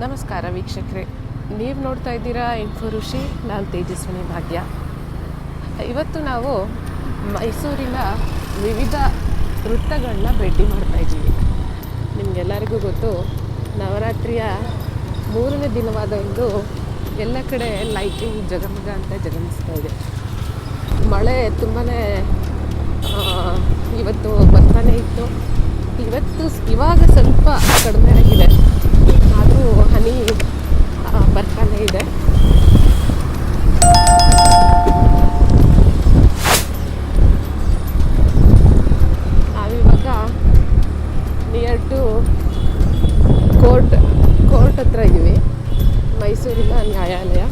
ನಮಸ್ಕಾರ ವೀಕ್ಷಕರೇ, ನೀವು ನೋಡ್ತಾ ಇದ್ದೀರಾ ಇನ್ಫೋ ಋಷಿ. ನಾನು ತೇಜಸ್ವಿನಿ ಭಾಗ್ಯ. ಇವತ್ತು ನಾವು ಮೈಸೂರಿನ ವಿವಿಧ ವೃತ್ತಗಳನ್ನ ಭೇಟಿ ಮಾಡ್ತಾ ಇದ್ದೀವಿ. ನಿಮಗೆಲ್ಲರಿಗೂ ಗೊತ್ತು, ನವರಾತ್ರಿಯ 3ನೇ ದಿನವಾದ ಇಂದು ಎಲ್ಲ ಕಡೆ ಲೈಟಿಂಗ್ ಜಗಮಗ ಅಂತ ಜಗಮಿಸ್ತಾ ಇದೆ. ಮಳೆ ತುಂಬಾ ಇವತ್ತು ಬರ್ತಾನೆ ಇತ್ತು. ಇವಾಗ ಸ್ವಲ್ಪ ಕಡಿಮೆ ಆಗಿದೆ, ಆದರೂ ಹನಿ ಬರ್ತಾನೆ ಇದೆ. ನಾವಿವಾಗ ನಿಯರ್ ಟು ಕೋರ್ಟ್ ಹತ್ರ ಇದ್ದೀವಿ, ಮೈಸೂರಿನ ನ್ಯಾಯಾಲಯ.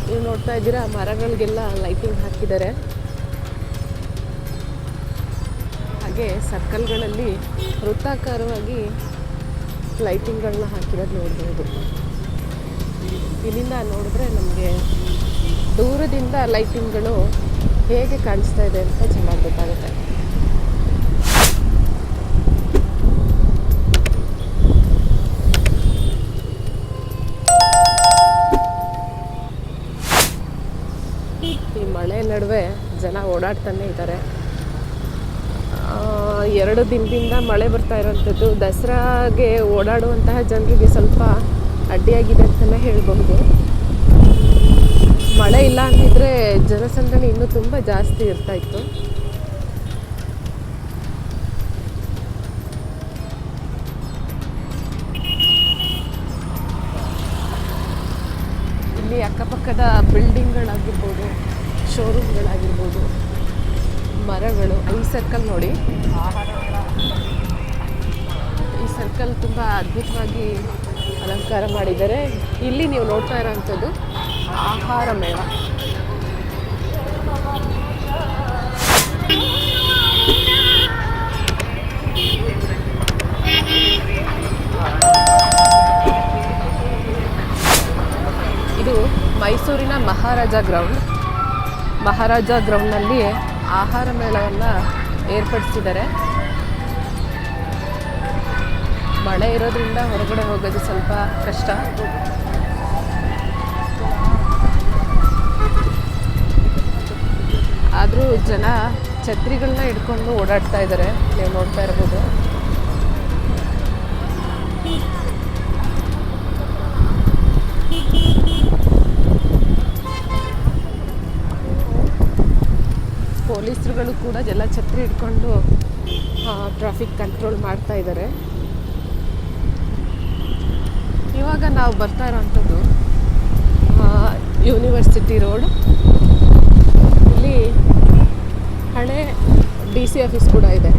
ನೀವು ನೋಡ್ತಾ ಇದ್ದೀರಾ, ಮರಗಳಿಗೆಲ್ಲ ಲೈಟಿಂಗ್ ಹಾಕಿದ್ದಾರೆ. ಹಾಗೆ ಸರ್ಕಲ್ಗಳಲ್ಲಿ ವೃತ್ತಾಕಾರವಾಗಿ ಲೈಟಿಂಗ್ಗಳನ್ನ ಹಾಕಿರೋದು ನೋಡ್ಬೋದು. ಇಲ್ಲಿಂದ ನೋಡಿದ್ರೆ ನಮಗೆ ದೂರದಿಂದ ಲೈಟಿಂಗ್ಗಳು ಹೇಗೆ ಕಾಣಿಸ್ತಾ ಇದೆ ಅಂತ ಚೆನ್ನಾಗಿ ಗೊತ್ತಾಗುತ್ತೆ. ಈ ಮಳೆ ನಡುವೆ ಜನ ಓಡಾಡ್ತಾನೆ ಇದ್ದಾರೆ. 2 ದಿನದಿಂದ ಮಳೆ ಬರ್ತಾ ಇರೋಂಥದ್ದು ದಸರಾಗೆ ಓಡಾಡುವಂತಹ ಜನರಿಗೆ ಸ್ವಲ್ಪ ಅಡ್ಡಿಯಾಗಿದೆ ಅಂತಲೇ ಹೇಳಬಹುದು. ಮಳೆ ಇಲ್ಲ ಅಂತಿದ್ರೆ ಜನಸಂದಣಿ ಇನ್ನೂ ತುಂಬ ಜಾಸ್ತಿ ಇರ್ತಾ ಇತ್ತು. ಇಲ್ಲಿ ಅಕ್ಕಪಕ್ಕದ ಬಿಲ್ಡಿಂಗ್ಗಳಾಗಿರ್ಬೋದು, ಶೋರೂಮ್ಗಳಾಗಿರ್ಬೋದು, ಮರಗಳು. ಈ ಸರ್ಕಲ್ ನೋಡಿ, ಈ ಸರ್ಕಲ್ ತುಂಬ ಅದ್ಭುತವಾಗಿ ಅಲಂಕಾರ ಮಾಡಿದ್ದಾರೆ. ಇಲ್ಲಿ ನೀವು ನೋಡ್ತಾ ಇರೋವಂಥದ್ದು ಆಹಾರ ಮೇಳ. ಇದು ಮೈಸೂರಿನ ಮಹಾರಾಜ ಗ್ರೌಂಡ್ನಲ್ಲಿ ಆಹಾರ ಮೇಳವನ್ನು ಏರ್ಪಡಿಸಿದ್ದಾರೆ. ಮಳೆ ಇರೋದ್ರಿಂದ ಹೊರಗಡೆ ಹೋಗೋದು ಸ್ವಲ್ಪ ಕಷ್ಟ. ಆದರೂ ಜನ ಛತ್ರಿಗಳನ್ನ ಹಿಡ್ಕೊಂಡು ಓಡಾಡ್ತಾ ಇದ್ದಾರೆ, ನೀವು ನೋಡ್ತಾ ಇರ್ಬೋದು. ಪೊಲೀಸರುಗಳು ಕೂಡ ಎಲ್ಲ ಛತ್ರಿ ಹಿಡ್ಕೊಂಡು ಟ್ರಾಫಿಕ್ ಕಂಟ್ರೋಲ್ ಮಾಡ್ತಾ ಇದ್ದಾರೆ. ಇವಾಗ ನಾವು ಬರ್ತಾ ಇರೋವಂಥದ್ದು ಯೂನಿವರ್ಸಿಟಿ ರೋಡ್. ಇಲ್ಲಿ ಹಳೆ DC ಆಫೀಸ್ ಕೂಡ ಇದೆ.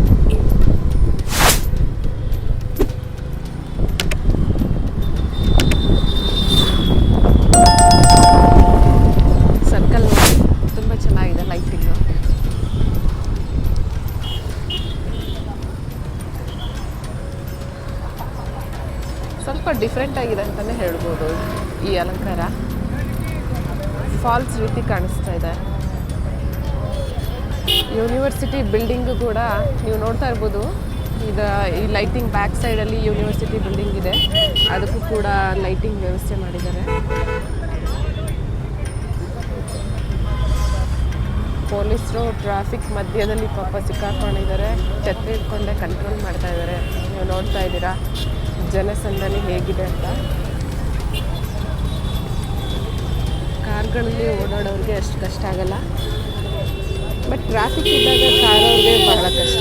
ಸರ್ಕಲ್ ನೋಡಿ, ತುಂಬ ಚೆನ್ನಾಗಿದೆ ಲೈಟಿಂಗ್. ಸ್ವಲ್ಪ ಡಿಫ್ರೆಂಟ್ ಆಗಿದೆ ಅಂತಲೇ ಹೇಳ್ಬೋದು. ಈ ಅಲಂಕಾರ ಫಾಲ್ಸ್ ರೀತಿ ಕಾಣಿಸ್ತಾ ಇದೆ. ಯೂನಿವರ್ಸಿಟಿ ಬಿಲ್ಡಿಂಗು ಕೂಡ ನೀವು ನೋಡ್ತಾ ಇರ್ಬೋದು. ಈ ಲೈಟಿಂಗ್ ಬ್ಯಾಕ್ ಸೈಡಲ್ಲಿ ಯೂನಿವರ್ಸಿಟಿ ಬಿಲ್ಡಿಂಗ್ ಇದೆ, ಅದಕ್ಕೂ ಕೂಡ ಲೈಟಿಂಗ್ ವ್ಯವಸ್ಥೆ ಮಾಡಿದ್ದಾರೆ. ಪೊಲೀಸರು ಟ್ರಾಫಿಕ್ ಮಧ್ಯದಲ್ಲಿ ಪಾಪ ಸಿಕ್ಕಾಕೊಂಡಿದ್ದಾರೆ, ಛತ್ರಿ ಇಟ್ಕೊಂಡೆ ಕಂಟ್ರೋಲ್ ಮಾಡ್ತಾ ಇದ್ದಾರೆ. ನೀವು ನೋಡ್ತಾ ಇದ್ದೀರಾ ಜನಸಂದಣಿ ಹೇಗಿದೆ ಅಂತ. ಕಾರ್ಗಳಲ್ಲಿ ಓಡಾಡೋರಿಗೆ ಅಷ್ಟು ಕಷ್ಟ ಆಗಲ್ಲ, ಬಟ್ ಟ್ರಾಫಿಕ್ ಇದ್ದಾಗ ಕಾರವ್ರಿಗೆ ಬಹಳ ಕಷ್ಟ.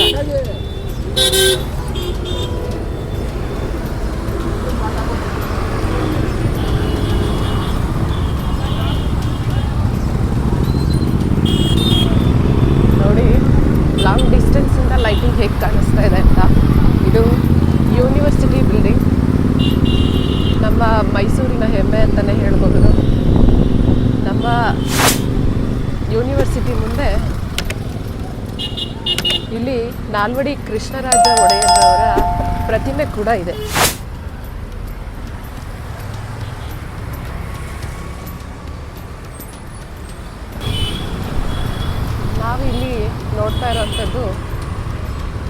ನೋಡಿ, ಲಾಂಗ್ ಡಿಸ್ಟೆನ್ಸಿಂದ ಲೈಟಿಂಗ್ ಹೇಗೆ ಕಾಣಿಸ್ತಾ ಇದೆ ಅಂತ. ಇದು ಯೂನಿವರ್ಸಿಟಿ ಬಿಲ್ಡಿಂಗ್, ನಮ್ಮ ಮೈಸೂರಿನ ಹೆಮ್ಮೆ ಅಂತಲೇ ಹೇಳ್ಬೋದು. ನಮ್ಮ ಯೂನಿವರ್ಸಿಟಿ ಮುಂದೆ ಇಲ್ಲಿ ನಾಲ್ವಡಿ ಕೃಷ್ಣರಾಜ ಒಡೆಯರ್ರವರ ಪ್ರತಿಮೆ ಕೂಡ ಇದೆ. ನಾವಿಲ್ಲಿ ನೋಡ್ತಾ ಇರೋವಂಥದ್ದು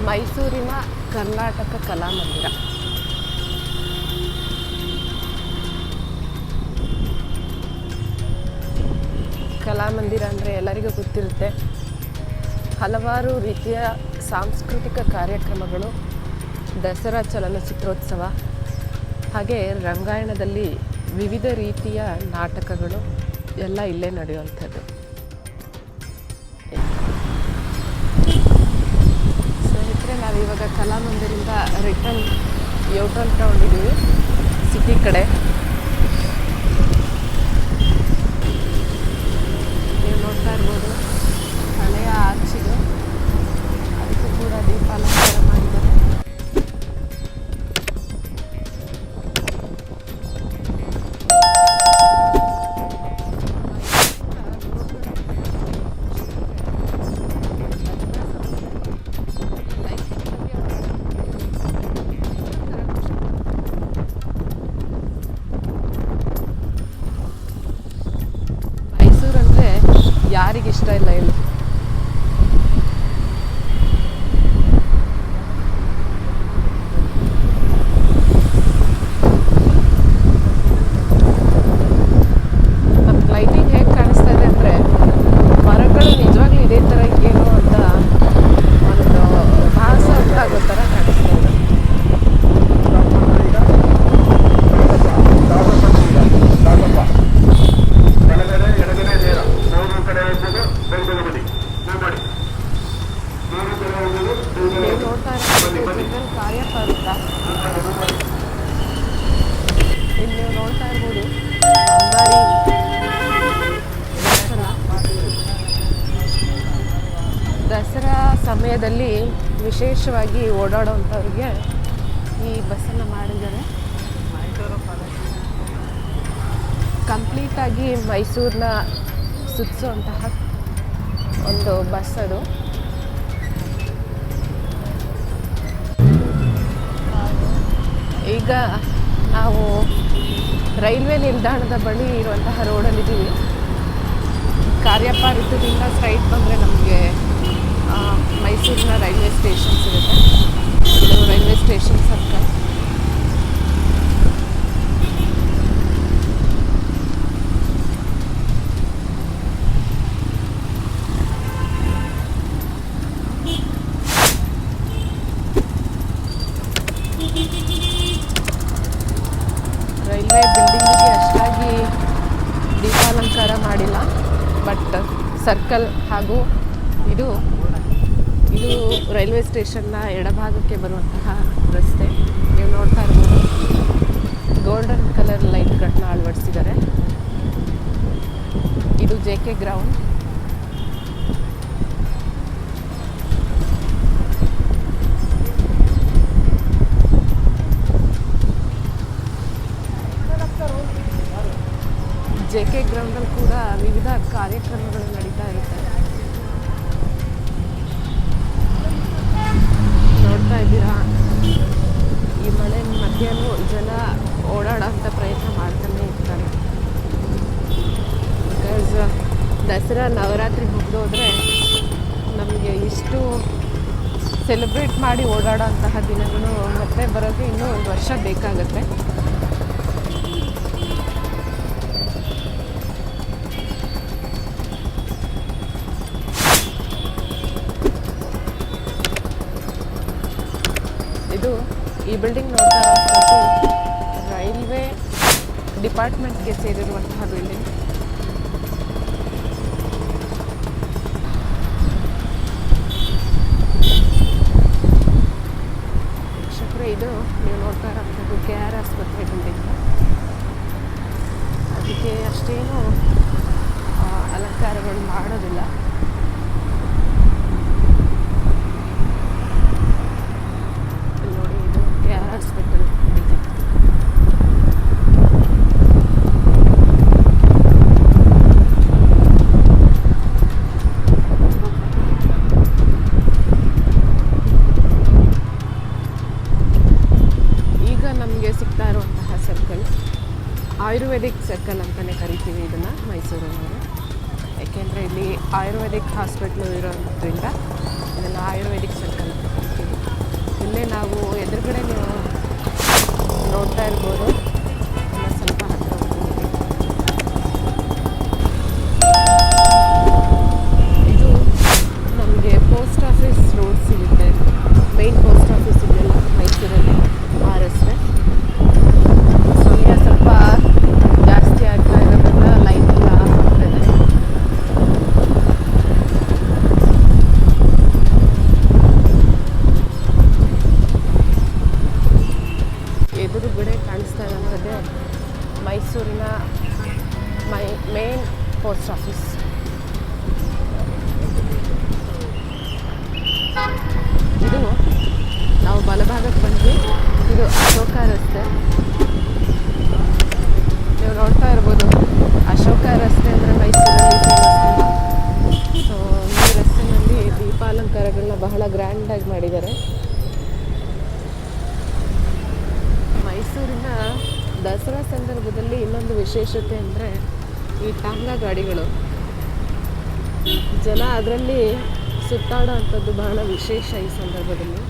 ಮೈಸೂರಿನ ಕರ್ನಾಟಕ ಕಲಾಮಂದಿರ. ಕಲಾಮಂದಿರ ಅಂದರೆ ಎಲ್ಲರಿಗೂ ಗೊತ್ತಿರುತ್ತೆ. ಹಲವಾರು ರೀತಿಯ ಸಾಂಸ್ಕೃತಿಕ ಕಾರ್ಯಕ್ರಮಗಳು, ದಸರಾ ಚಲನಚಿತ್ರೋತ್ಸವ, ಹಾಗೆ ರಂಗಾಯಣದಲ್ಲಿ ವಿವಿಧ ರೀತಿಯ ನಾಟಕಗಳು ಎಲ್ಲ ಇಲ್ಲೇ ನಡೆಯುವಂಥದ್ದು. ಸ್ನೇಹಿತರೆ, ನಾವಿವಾಗ ಕಲಾಮಂದಿರಿಂದ ರಿಟರ್ನ್ ಯೂಟರ್ನ್ ತಗೊಂಡಿದ್ದೀವಿ ಸಿಟಿ ಕಡೆ. ನೀವು ನೋಡ್ತಾ ಇರ್ಬೋದು ಹಳೆಯ ಆರ್ಚಿದು, ಅದಕ್ಕೂ ಕೂಡ ದೀಪ ಅಲಂಕಾರ ಮಾಡಿದ್ದಾರೆ. ಮೈಸೂರಂದರೆ ಯಾರಿಗಿಷ್ಟ ಇಲ್ಲ ಹೇಳಿ. ಲೈಟಿಂಗ್ ಹೇಗೆ ಕಾಣಿಸ್ತಾ ಇದೆ ಅಂದರೆ ಮರಗಳು ನಿಜವಾಗ್ಲೂ ಇದೇ ಥರ ಏನು ಅಂತ ಒಂದು ಭಾಸ ಉಂಟಾಗೋ ಥರ ಕಾಣಿಸ್ತಾ ಇದೆ. ನೀವು ನೋಡ್ತಾ ಇರೋದು ಕಾರ್ಯಪಾರುತ್ತ. ಇಲ್ಲಿ ನೀವು ನೋಡ್ತಾ ಇರ್ಬೋದು ಅಂಬಾರಿ ದಸರಾ ಸಮಯದಲ್ಲಿ ವಿಶೇಷವಾಗಿ ಓಡಾಡೋವಂಥವ್ರಿಗೆ ಈ ಬಸ್ಸನ್ನು ಮಾಡಿದ್ದಾರೆ. ಕಂಪ್ಲೀಟಾಗಿ ಮೈಸೂರನ್ನ ಸುತ್ತಿಸುವಂತಹ ಒಂದು ಬಸ್ ಅದು. ಈಗ ನಾವು ರೈಲ್ವೆ ನಿಲ್ದಾಣದ ಬಳಿ ಇರುವಂತಹ ರೋಡಲ್ಲಿದ್ದೀವಿ. ಕಾರ್ಯಪ್ಪ ವೃತ್ತದಿಂದ ಸ್ಟ್ರೈಟ್ ಬಂದರೆ ನಮಗೆ ಮೈಸೂರಿನ ರೈಲ್ವೆ ಸ್ಟೇಷನ್ ಸಿಗುತ್ತೆ. ಇದು ರೈಲ್ವೆ ಸ್ಟೇಷನ್ ಸರ್ಕಲ್. ರೈಲ್ವೆ ಬಿಲ್ಡಿಂಗಿಗೆ ಅಷ್ಟಾಗಿ ದೀಪಾಲಂಕಾರ ಮಾಡಿಲ್ಲ, ಬಟ್ ಸರ್ಕಲ್ ಹಾಗೂ ಇದು ರೈಲ್ವೆ ಸ್ಟೇಷನ್ನ ಎಡಭಾಗಕ್ಕೆ ಬರುವಂತಹ ರಸ್ತೆ. ನೀವು ನೋಡ್ತಾ ಇರ್ಬೋದು ಗೋಲ್ಡನ್ ಕಲರ್ ಲೈಟ್ಗಳನ್ನ ಅಳವಡಿಸಿದ್ದಾರೆ. ಇದು JK ಗ್ರೌಂಡ್. JK ಗ್ರೌಂಡಲ್ಲಿ ಕೂಡ ವಿವಿಧ ಕಾರ್ಯಕ್ರಮಗಳು ನಡೀತಾ ಇರುತ್ತೆ. ನೋಡ್ತಾ ಇದ್ದೀರಾ, ಈ ಮಳೆ ಮಧ್ಯೆನೂ ಜನ ಓಡಾಡೋಂಥ ಪ್ರಯತ್ನ ಮಾಡ್ತಾನೆ ಇರ್ತಾರೆ. ಬಿಕಾಸ್ ದಸರಾ ನವರಾತ್ರಿ ಮುಗಿದೋದ್ರೆ ನಮಗೆ ಇಷ್ಟು ಸೆಲೆಬ್ರೇಟ್ ಮಾಡಿ ಓಡಾಡೋಂತಹ ದಿನಗಳು ಮತ್ತೆ ಬರೋಕ್ಕೆ ಇನ್ನೂ 1 ವರ್ಷ ಬೇಕಾಗುತ್ತೆ. ಇದು ಈ ಬಿಲ್ಡಿಂಗ್ ನೋಡ್ತಾ ಇರೋಂಥದ್ದು ರೈಲ್ವೆ ಡಿಪಾರ್ಟ್ಮೆಂಟ್ಗೆ ಸೇರಿರುವಂತಹ ಬಿಲ್ಡಿಂಗ್. ವೀಕ್ಷಕರೇ, ಇದು ನೀವು ನೋಡ್ತಾ ಇರೋಂಥದ್ದು KR ಆಸ್ಪತ್ರೆ ಬಿಲ್ಡಿಂಗ್. ಅದಕ್ಕೆ ಅಷ್ಟೇನು ಅಲಂಕಾರಗಳು ಮಾಡೋದಿಲ್ಲ. ನೋಡಿ, ಇದು KR hospital building. Ayurvedic circle ಅಂತಲೇ ಕರಿತೀವಿ ಇದನ್ನು ಮೈಸೂರಿನವರು. ಏಕೆಂದರೆ ಇಲ್ಲಿ ಆಯುರ್ವೇದಿಕ್ ಹಾಸ್ಪಿಟ್ಲು ಇರೋದ್ರಿಂದ ಇದನ್ನು ಆಯುರ್ವೇದಿಕ್ ಸರ್ಕಲ್ ಅಂತ ಕರಿತೀವಿ. ಇಲ್ಲೇ ನಾವು ಎದುರುಗಡೆ ನೀವು ನೋಡ್ತಾ ಇರ್ಬೋದು. ಇನ್ನು ಸ್ವಲ್ಪ ಹತ್ತಿರ ಹೋಗ್ತೀವಿ. ಇದು ನಮಗೆ ಪೋಸ್ಟ್ ಆಫೀಸ್ ರೋಡ್ ಸಿಗುತ್ತೆ. ಮೇನ್ ಪೋಸ್ಟ್ ಆಫೀಸ್ ಇದೆಯಲ್ಲ ಮೈಸೂರಲ್ಲಿ, ಆ ರಸ್ತೆ. ಸಮಯ ಸ್ವಲ್ಪ ಜಾಸ್ತಿ ಆಗ್ತಾ ಇರೋದ್ರಿಂದ ಲೈಟ್ ಎಲ್ಲ ಹೋಗ್ತಾ ಇದೆ. ಎದುರುಗಡೆ ಕಾಣಿಸ್ತಾ ಇರೋಂಥದ್ದೇ ಮೈಸೂರಿನ ಮೇನ್ ಪೋಸ್ಟ್ ಆಫೀಸ್. ಇದು ನಾವು ಬಲಭಾಗಕ್ಕೆ ಬಂದ್ವಿ. ಇದು ಅಶೋಕ ರಸ್ತೆ. ನೀವು ನೋಡ್ತಾ ಇರ್ಬೋದು, ಅಶೋಕ ರಸ್ತೆ ಅಂದರೆ ಮೈಸೂರಲ್ಲಿ ಫೇಮಸ್. ಸೊ ಈ ರಸ್ತೆಯಲ್ಲಿ ದೀಪಾಲಂಕಾರಗಳನ್ನ ಬಹಳ ಗ್ರ್ಯಾಂಡಾಗಿ ಮಾಡಿದ್ದಾರೆ. ಮೈಸೂರಿನ ದಸರಾ ಸಂದರ್ಭದಲ್ಲಿ ಇನ್ನೊಂದು ವಿಶೇಷತೆ ಅಂದರೆ ಈ ಟಾಂಗಾ ಗಾಡಿಗಳು. ಜನ ಅದರಲ್ಲಿ ಸುತ್ತಾಡೋ ಅಂಥದ್ದು ಬಹಳ ವಿಶೇಷ ಈ ಸಂದರ್ಭದಲ್ಲಿ.